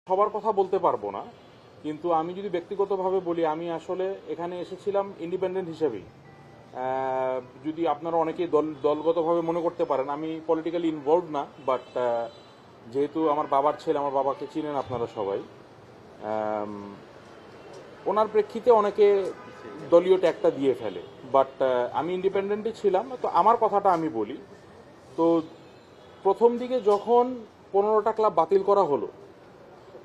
সবার কথা বলতে পারবো না, কিন্তু আমি যদি ব্যক্তিগতভাবে বলি, আমি আসলে এখানে এসেছিলাম ইন্ডিপেন্ডেন্ট হিসেবেই। যদি আপনারা অনেকেই দলগতভাবে মনে করতে পারেন আমি পলিটিক্যালি ইনভলভ না, বাট যেহেতু আমার বাবার ছেলে, আমার বাবাকে চিনেন আপনারা সবাই, ওনার প্রেক্ষিতে অনেকে দলীয় ট্যাগটা দিয়ে ফেলে, বাট আমি ইন্ডিপেন্ডেন্টই ছিলাম। তো আমার কথাটা আমি বলি, তো প্রথম দিকে যখন 15টা ক্লাব বাতিল করা হলো,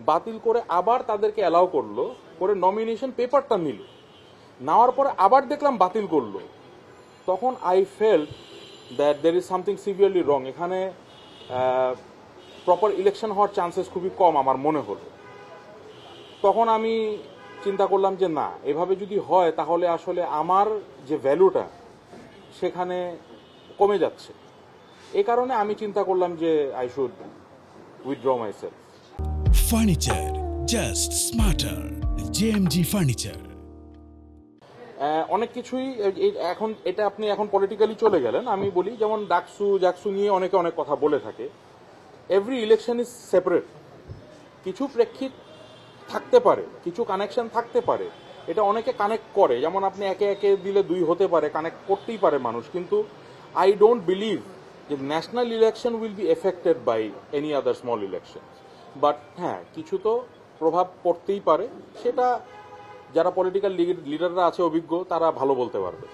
বাতিল করে আবার তাদেরকে অ্যালাউ করলো, করে নমিনেশন পেপারটা নিল, নেওয়ার পরে আবার দেখলাম বাতিল করলো, তখন I felt that there is something severely wrong. এখানে প্রপার ইলেকশন হওয়ার চান্সেস খুবই কম আমার মনে হলো। তখন আমি চিন্তা করলাম যে না, এভাবে যদি হয় তাহলে আসলে আমার যে ভ্যালুটা সেখানে কমে যাচ্ছে। এ কারণে আমি চিন্তা করলাম যে I should withdraw myself. Furniture just smarter. JMG Furniture. অনেক কিছুই এখন এটা আপনি এখন পলিটিক্যালি চলে গেলেন, আমি বলি যেমন জাকসু নিয়ে অনেকে অনেক কথা বলে থাকে। Every election is separate. কিছু প্রেক্ষিত থাকতে পারে, কিছু কানেকশন থাকতে পারে, এটা অনেকে কানেক্ট করে, যেমন আপনি একে একে দিলে 2 হতে পারে, কানেক্ট করতেই পারে মানুষ, কিন্তু আই ডোন্ট বিলিভ যে national election will be affected by any other small election. But হ্যাঁ, কিছু তো প্রভাব পড়তেই পারে, সেটা যারা পলিটিক্যাল লিডাররা আছে অভিজ্ঞ, তারা ভালো বলতে পারবে।